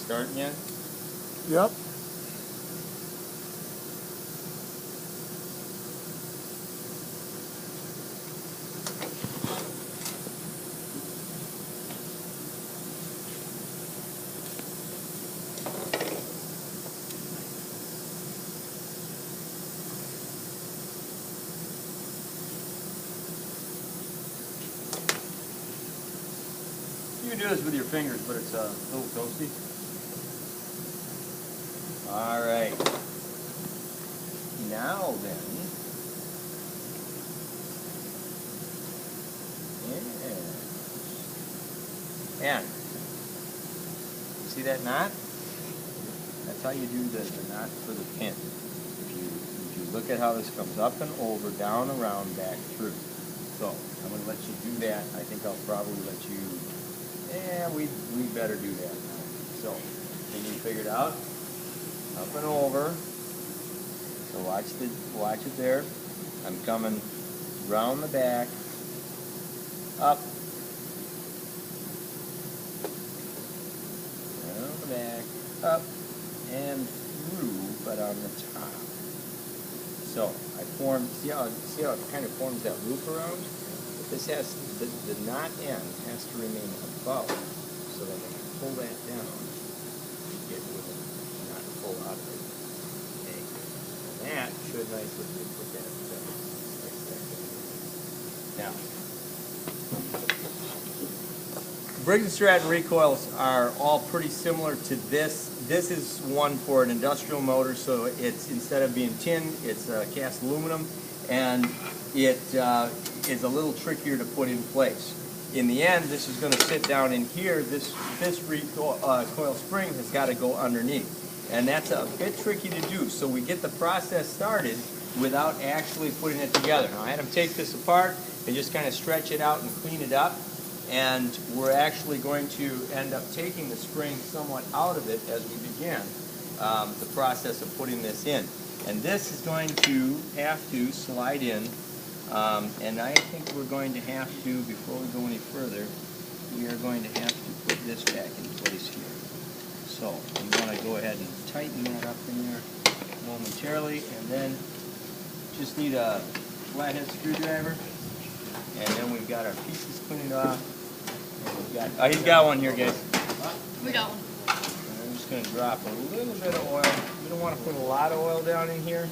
starting yet? Yep. You can do this with your fingers, but it's a little toasty. All right. Now then, and see that knot? That's how you do the knot for the pin. If you look at how this comes up and over, down, around, back, through. So I'm going to let you do that. I think I'll probably let you. Yeah, we better do that now. So, can you figure it out? Up and over. So watch it there. I'm coming round the back, up, round the back, up, and through, but on the top. So I formed. See how it kind of forms that loop around? This has, the knot end has to remain above, so that when I pull that down, you get with it, not pull out of it. Okay. And that should nicely put that now. Briggs & Stratton recoils are all pretty similar to this. This is one for an industrial motor, so it's, instead of being tin, it's cast aluminum, and it is a little trickier to put in place. In the end, this is going to sit down in here. This coil spring has got to go underneath, and that's a bit tricky to do. So we get the process started without actually putting it together. Now I had him take this apart and just kind of stretch it out and clean it up, and we're actually going to end up taking the spring somewhat out of it as we begin the process of putting this in. And this is going to have to slide in. And I think we're going to have to, before we go any further, we are going to have to put this back in place here. So you want to go ahead and tighten that up in there momentarily, and then just need a flathead screwdriver, and then we've got our pieces cleaned off. And we've got, oh, he's got one here, guys. We got one. And I'm just going to drop a little bit of oil. You don't want to put a lot of oil down in here.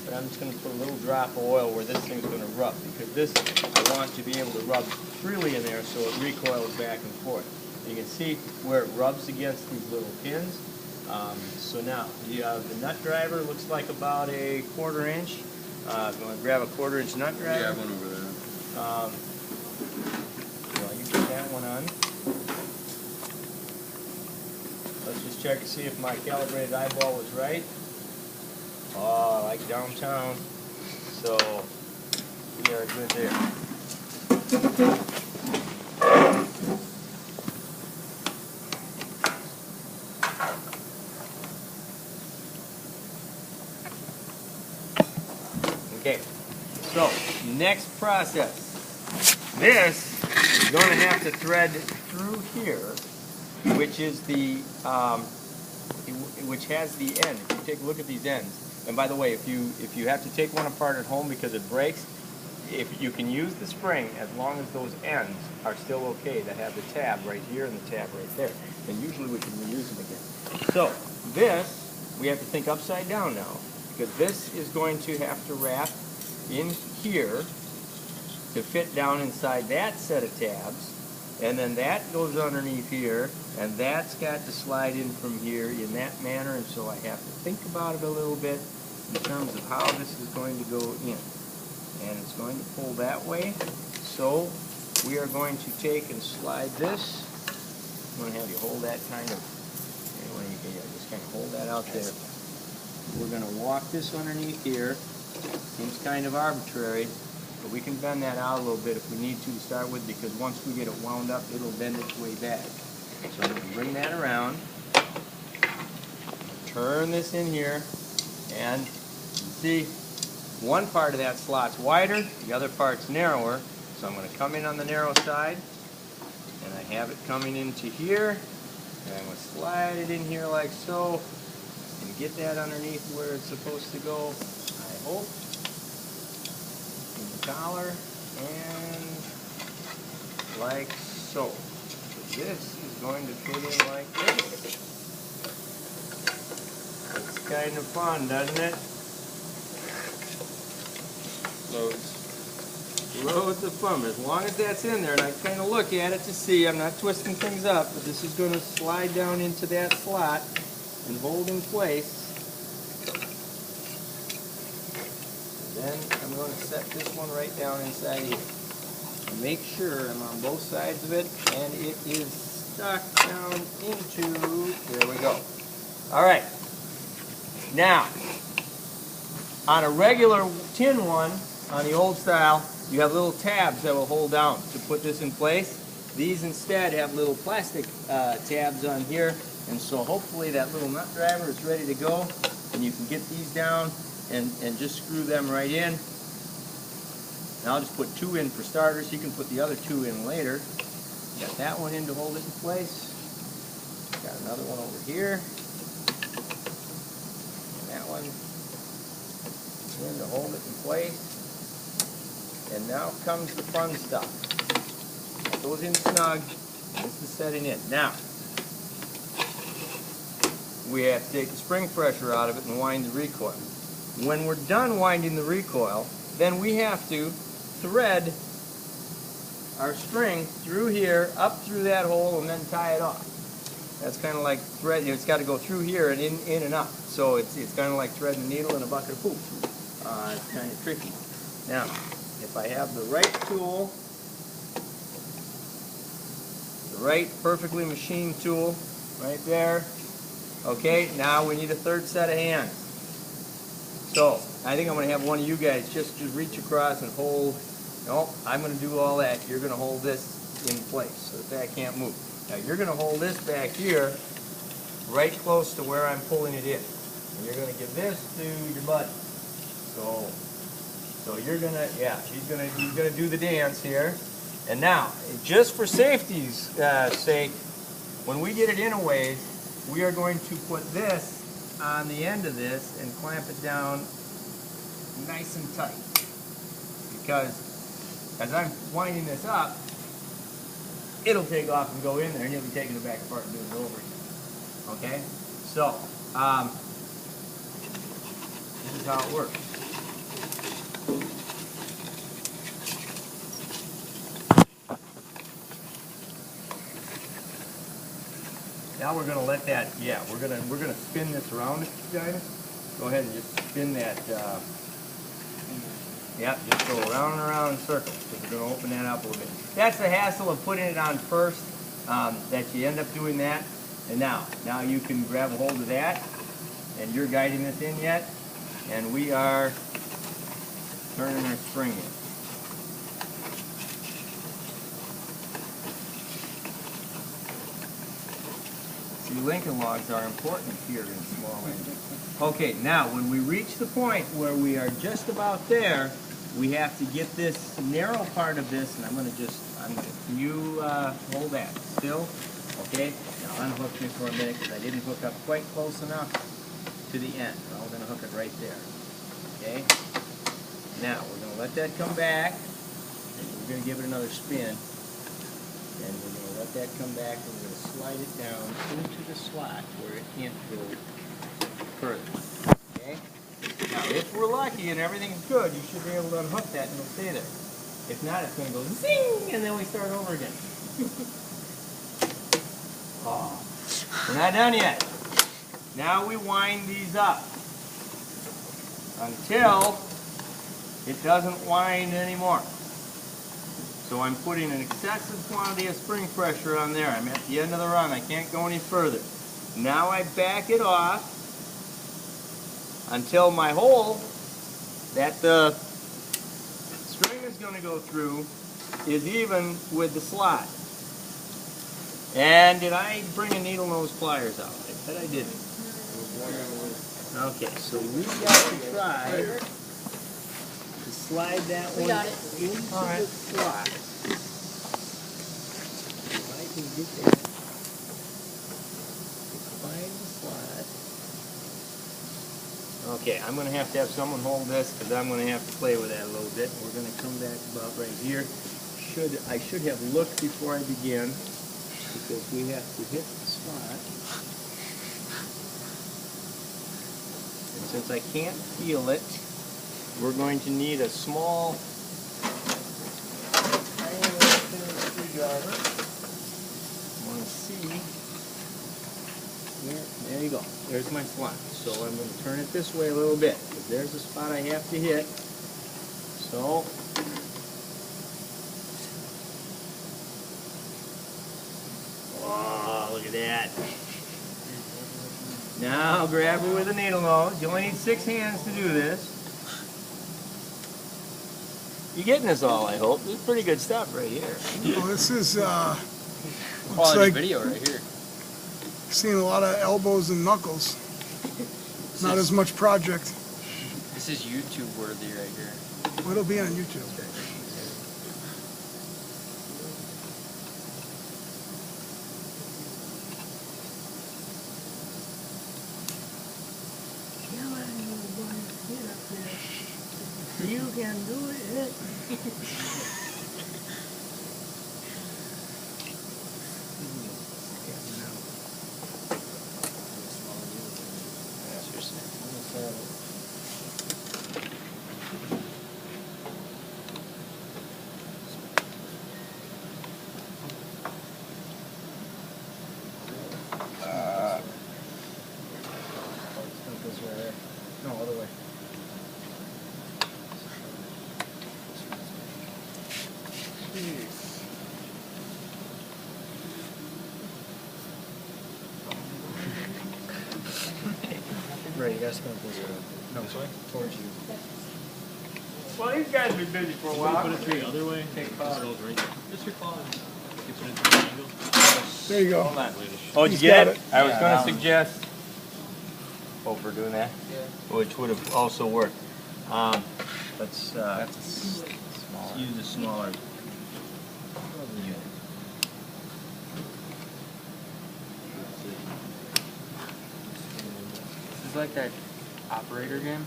But I'm just going to put a little drop of oil where this thing's going to rub, because this I want to be able to rub freely in there so it recoils back and forth. You can see where it rubs against these little pins. So now the nut driver looks like about a 1/4 inch. If you want to grab a 1/4 inch nut driver. Yeah, one over there. Well, you get that one on. Let's just check to see if my calibrated eyeball was right. Oh, like downtown. So we are good there. Okay, so next process. This is going to have to thread through here, which is the which has the end. If you take a look at these ends. And by the way, if you have to take one apart at home because it breaks, if you can use the spring as long as those ends are still okay to have the tab right here and the tab right there. And usually we can reuse them again. So this, we have to think upside down now, because this is going to have to wrap in here to fit down inside that set of tabs. And then that goes underneath here, and that's got to slide in from here in that manner, and so I have to think about it a little bit in terms of how this is going to go in. And it's going to pull that way, so we are going to take and slide this. I'm going to have you hold that kind of, you can just kind of hold that out there. We're going to walk this underneath here. Seems kind of arbitrary, but we can bend that out a little bit if we need to start with, because once we get it wound up, it'll bend its way back. So I'm going to bring that around, turn this in here, and you see one part of that slot's wider, the other part's narrower. So I'm going to come in on the narrow side, and I have it coming into here, And I'm going to slide it in here like so and get that underneath where it's supposed to go, I hope, in the collar, and like so. This is going to fit in like this. It's kind of fun, doesn't it? Loads of fun. As long as that's in there, and I kind of look at it to see, I'm not twisting things up, but this is going to slide down into that slot and hold in place. And then I'm going to set this one right down inside here. Make sure I'm on both sides of it, and it is stuck down into, there we go. All right. Now, on a regular tin one, on the old style, you have little tabs that will hold down to put this in place. These instead have little plastic tabs on here, and so hopefully that little nut driver is ready to go, and you can get these down and just screw them right in. Now I'll just put 2 in for starters. You can put the other 2 in later. Got that one in to hold it in place. Got another one over here. And that one in to hold it in place. And now comes the fun stuff. That goes in snug. This is setting in. Now, we have to take the spring pressure out of it and wind the recoil. When we're done winding the recoil, then we have to thread our string through here, up through that hole, and then tie it off. That's kind of like thread. It's got to go through here and in and up. So it's kind of like threading a needle in a bucket of poop. It's kind of tricky. Now, if I have the right tool, the right perfectly machined tool, right there. Okay, now we need a third set of hands. So I think I'm going to have one of you guys just reach across and hold. No, I'm going to do all that. You're going to hold this in place so that can't move. Now you're going to hold this back here, right close to where I'm pulling it in. And you're going to give this to your buddy. So you're going to, yeah, he's going to do the dance here. And now, just for safety's sake, when we get it in a ways, we are going to put this on the end of this and clamp it down nice and tight. Because as I'm winding this up, it'll take off and go in there, and you'll be taking it back apart and doing it over again. Okay? So, this is how it works. Now we're going to let that, yeah, we're going to spin this around, guys. Go ahead and just spin that, yeah, just go around and around in circles, because we're going to open that up a little bit. That's the hassle of putting it on first, that you end up doing that. And now you can grab a hold of that, and you're guiding this in yet, and we are turning our spring in. Lincoln logs are important here in small engines. Okay, now when we reach the point where we are just about there, we have to get this narrow part of this, and can you hold that still? Okay, now unhook me for a minute because I didn't hook up quite close enough to the end. Well, we're going to hook it right there. Okay, now we're going to let that come back, and we're going to give it another spin, and we're going to let that come back, and we're going to slide it down into the slot where it can't go further. Okay? Now, if we're lucky and everything's good, you should be able to unhook that and it'll stay there. If not, it's going to go zing, and then we start over again. Oh, we're not done yet. Now we wind these up until it doesn't wind anymore. So I'm putting an excessive quantity of spring pressure on there. I'm at the end of the run. I can't go any further. Now I back it off until my hole that the string is going to go through is even with the slot. And did I bring a needle nose pliers out? I bet I didn't. Okay, so we got to try to slide that one into the slot. If I can get that Okay, I'm going to have someone hold this because I'm going to have to play with that a little bit. We're going to come back about right here. I should have looked before I began because we have to hit the spot. And since I can't feel it, we're going to need a small screwdriver. I want to see. There you go. There's my slot. So I'm going to turn it this way a little bit because there's the spot I have to hit. So oh, look at that. Now grab her with a needle nose. You only need 6 hands to do this. You're getting this all, I hope. This is pretty good stuff right here. Well, this is Quality like video right here. seeing a lot of elbows and knuckles. Not as much project. This is YouTube worthy right here. Well, it'll be on YouTube. You can do it. No, other way. Right, you guys come this way. No, sorry? Towards you. Well, these guys have been busy for a while. Put it the other way. Take Just pause. goes right there. Just your claw. Gets it into the angle. There you go. Hold on. Oh, did you He's get got it? it. I was Yeah, going that to one. suggest, hope we're doing that, which would have also worked. Let's That's a smaller. use a smaller unit. This is like that operator game.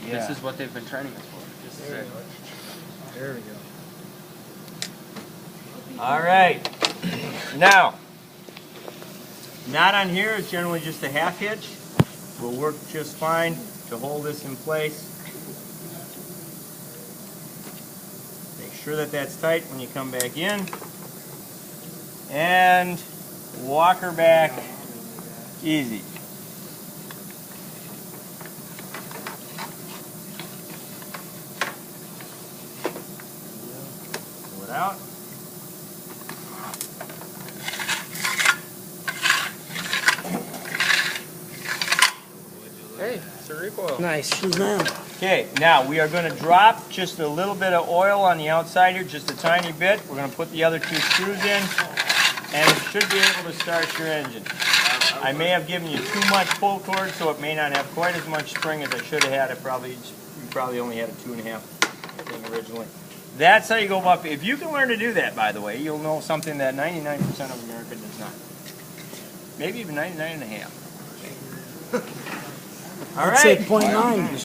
Yeah. This is what they've been training us for. This is it. There we go. All right. Now, not on here. It's generally just a half hitch. Will work just fine to hold this in place. Make sure that that's tight when you come back in. And walk her back easy. Pull it out. Hey, it's a recoil. Nice. Shazam. Okay, now we are going to drop just a little bit of oil on the outside here, just a tiny bit. We're going to put the other 2 screws in, and it should be able to start your engine. I may have given you too much pull cord, so it may not have quite as much spring as I should have had. You probably only had a 2.5 thing originally. That's how you go up. If you can learn to do that, by the way, you'll know something that 99% of America does not. Maybe even 99.5. All That's right. 8.9.